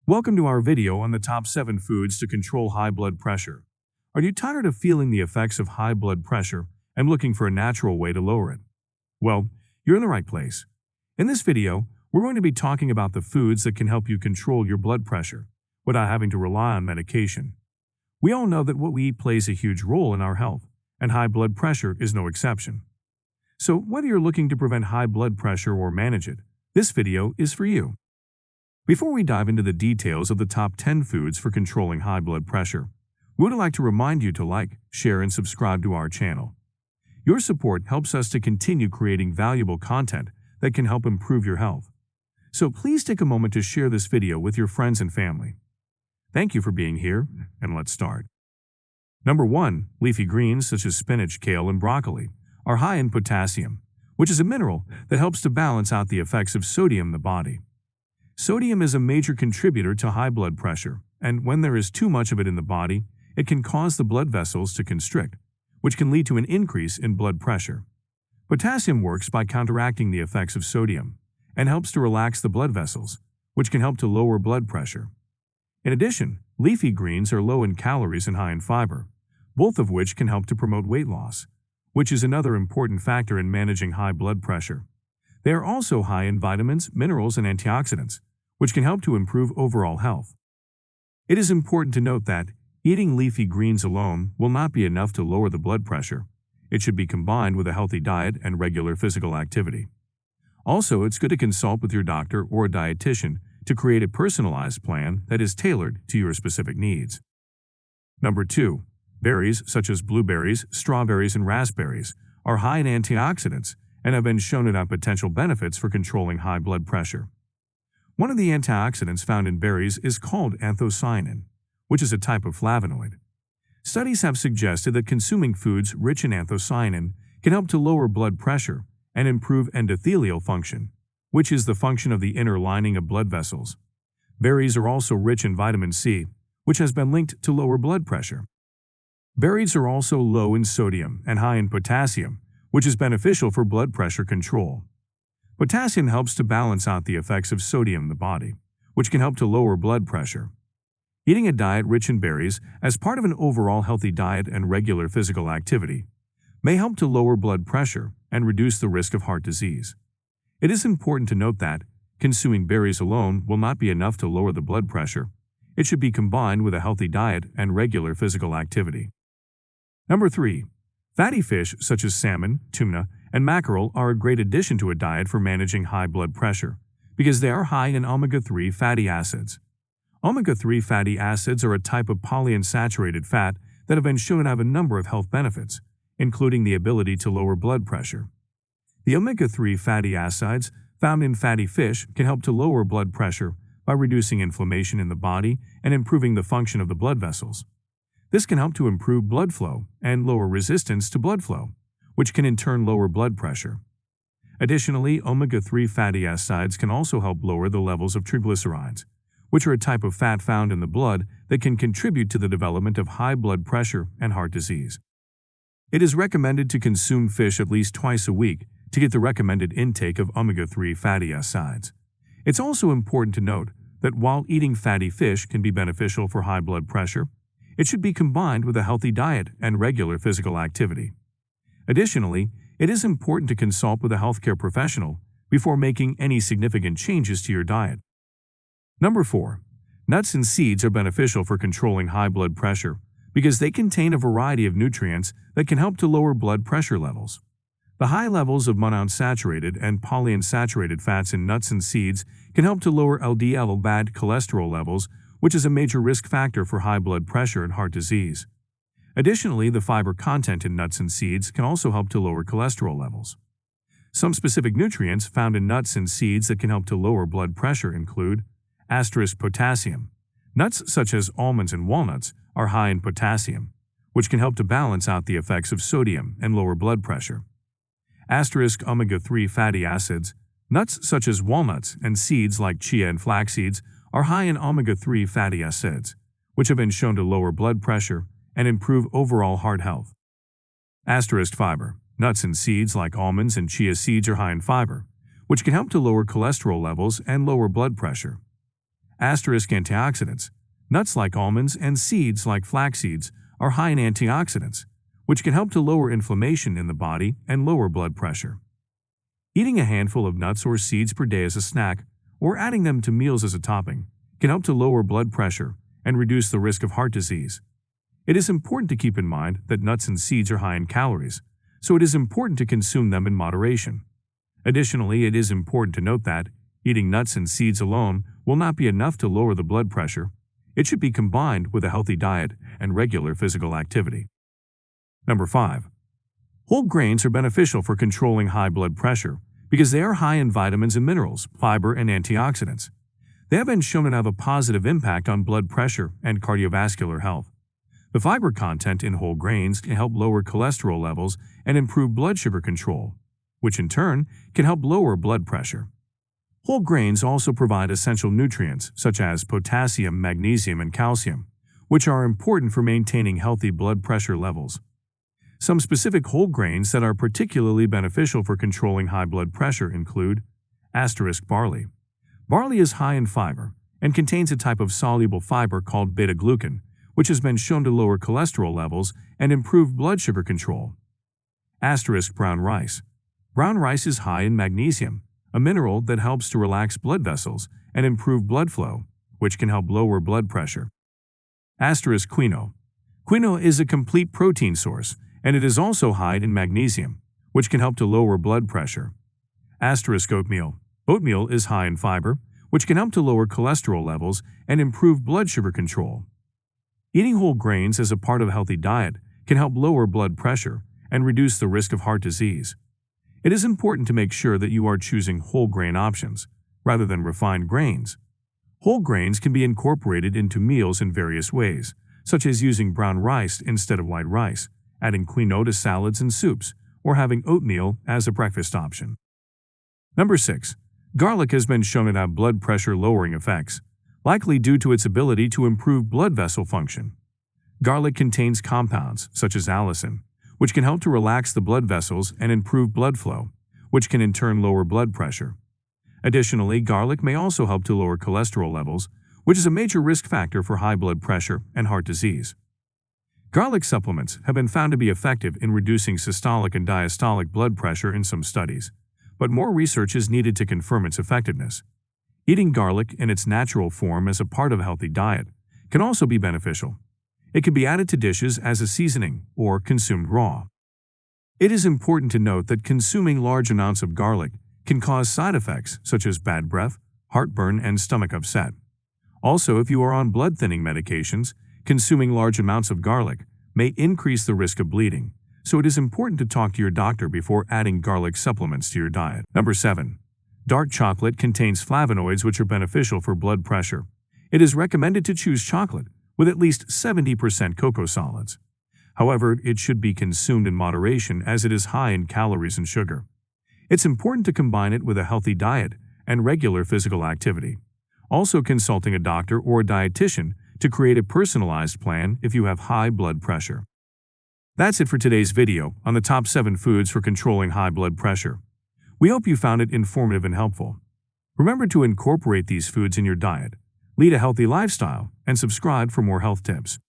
Welcome to our video on the top 7 foods to control high blood pressure. Are you tired of feeling the effects of high blood pressure and looking for a natural way to lower it? Well, you're in the right place. In this video, we're going to be talking about the foods that can help you control your blood pressure without having to rely on medication. We all know that what we eat plays a huge role in our health, and high blood pressure is no exception. So whether you're looking to prevent high blood pressure or manage it, this video is for you. Before we dive into the details of the top 10 foods for controlling high blood pressure, we would like to remind you to like, share, and subscribe to our channel. Your support helps us to continue creating valuable content that can help improve your health. So please take a moment to share this video with your friends and family. Thank you for being here, and let's start. Number 1. Leafy greens such as spinach, kale, and broccoli are high in potassium, which is a mineral that helps to balance out the effects of sodium in the body. Sodium is a major contributor to high blood pressure, and when there is too much of it in the body, it can cause the blood vessels to constrict, which can lead to an increase in blood pressure. Potassium works by counteracting the effects of sodium and helps to relax the blood vessels, which can help to lower blood pressure. In addition, leafy greens are low in calories and high in fiber, both of which can help to promote weight loss, which is another important factor in managing high blood pressure. They are also high in vitamins, minerals, and antioxidants, which can help to improve overall health. It is important to note that eating leafy greens alone will not be enough to lower the blood pressure. It should be combined with a healthy diet and regular physical activity. Also, it's good to consult with your doctor or a dietitian to create a personalized plan that is tailored to your specific needs. Number 2. Berries such as blueberries, strawberries, and raspberries are high in antioxidants and have been shown to have potential benefits for controlling high blood pressure. One of the antioxidants found in berries is called anthocyanin, which is a type of flavonoid. Studies have suggested that consuming foods rich in anthocyanin can help to lower blood pressure and improve endothelial function, which is the function of the inner lining of blood vessels. Berries are also rich in vitamin C, which has been linked to lower blood pressure. Berries are also low in sodium and high in potassium, which is beneficial for blood pressure control. Potassium helps to balance out the effects of sodium in the body, which can help to lower blood pressure. Eating a diet rich in berries as part of an overall healthy diet and regular physical activity may help to lower blood pressure and reduce the risk of heart disease. It is important to note that consuming berries alone will not be enough to lower the blood pressure. It should be combined with a healthy diet and regular physical activity. Number 3. Fatty fish such as salmon, tuna, and mackerel are a great addition to a diet for managing high blood pressure because they are high in omega-3 fatty acids. Omega-3 fatty acids are a type of polyunsaturated fat that have been shown to have a number of health benefits, including the ability to lower blood pressure. The omega-3 fatty acids found in fatty fish can help to lower blood pressure by reducing inflammation in the body and improving the function of the blood vessels. This can help to improve blood flow and lower resistance to blood flow, which can in turn lower blood pressure. Additionally, omega-3 fatty acids can also help lower the levels of triglycerides, which are a type of fat found in the blood that can contribute to the development of high blood pressure and heart disease. It is recommended to consume fish at least twice a week to get the recommended intake of omega-3 fatty acids. It's also important to note that while eating fatty fish can be beneficial for high blood pressure, it should be combined with a healthy diet and regular physical activity. Additionally, it is important to consult with a healthcare professional before making any significant changes to your diet. Number 4. Nuts and seeds are beneficial for controlling high blood pressure because they contain a variety of nutrients that can help to lower blood pressure levels. The high levels of monounsaturated and polyunsaturated fats in nuts and seeds can help to lower LDL bad cholesterol levels, which is a major risk factor for high blood pressure and heart disease. Additionally, the fiber content in nuts and seeds can also help to lower cholesterol levels. Some specific nutrients found in nuts and seeds that can help to lower blood pressure include potassium. Nuts such as almonds and walnuts are high in potassium, which can help to balance out the effects of sodium and lower blood pressure. Omega-3 fatty acids. Nuts such as walnuts and seeds like chia and flax seeds are high in omega-3 fatty acids, which have been shown to lower blood pressure and improve overall heart health. Fiber. Nuts and seeds like almonds and chia seeds are high in fiber, which can help to lower cholesterol levels and lower blood pressure. Antioxidants. Nuts like almonds and seeds like flax seeds are high in antioxidants, which can help to lower inflammation in the body and lower blood pressure. Eating a handful of nuts or seeds per day as a snack, or adding them to meals as a topping, can help to lower blood pressure and reduce the risk of heart disease. It is important to keep in mind that nuts and seeds are high in calories, so it is important to consume them in moderation. Additionally, it is important to note that eating nuts and seeds alone will not be enough to lower the blood pressure. It should be combined with a healthy diet and regular physical activity. Number 5. Whole grains are beneficial for controlling high blood pressure because they are high in vitamins and minerals, fiber, and antioxidants. They have been shown to have a positive impact on blood pressure and cardiovascular health. The fiber content in whole grains can help lower cholesterol levels and improve blood sugar control, which in turn can help lower blood pressure. Whole grains also provide essential nutrients such as potassium, magnesium, and calcium, which are important for maintaining healthy blood pressure levels. Some specific whole grains that are particularly beneficial for controlling high blood pressure include barley. Barley is high in fiber and contains a type of soluble fiber called beta-glucan, which has been shown to lower cholesterol levels and improve blood sugar control. Brown rice. Brown rice is high in magnesium, a mineral that helps to relax blood vessels and improve blood flow, which can help lower blood pressure. Quinoa. Quinoa is a complete protein source, and it is also high in magnesium, which can help to lower blood pressure. Oatmeal. Oatmeal is high in fiber, which can help to lower cholesterol levels and improve blood sugar control. Eating whole grains as a part of a healthy diet can help lower blood pressure and reduce the risk of heart disease. It is important to make sure that you are choosing whole grain options, rather than refined grains. Whole grains can be incorporated into meals in various ways, such as using brown rice instead of white rice, adding quinoa to salads and soups, or having oatmeal as a breakfast option. Number 6. Garlic has been shown to have blood pressure lowering effects, likely due to its ability to improve blood vessel function. Garlic contains compounds such as allicin, which can help to relax the blood vessels and improve blood flow, which can in turn lower blood pressure. Additionally, garlic may also help to lower cholesterol levels, which is a major risk factor for high blood pressure and heart disease. Garlic supplements have been found to be effective in reducing systolic and diastolic blood pressure in some studies, but more research is needed to confirm its effectiveness. Eating garlic in its natural form as a part of a healthy diet can also be beneficial. It can be added to dishes as a seasoning or consumed raw. It is important to note that consuming large amounts of garlic can cause side effects such as bad breath, heartburn, and stomach upset. Also, if you are on blood-thinning medications, consuming large amounts of garlic may increase the risk of bleeding, so it is important to talk to your doctor before adding garlic supplements to your diet. Number 7. Dark chocolate contains flavonoids which are beneficial for blood pressure. It is recommended to choose chocolate with at least 70% cocoa solids. However, it should be consumed in moderation as it is high in calories and sugar. It's important to combine it with a healthy diet and regular physical activity. Also, consulting a doctor or a dietitian to create a personalized plan if you have high blood pressure. That's it for today's video on the top 7 foods for controlling high blood pressure. We hope you found it informative and helpful. Remember to incorporate these foods in your diet, lead a healthy lifestyle, and subscribe for more health tips.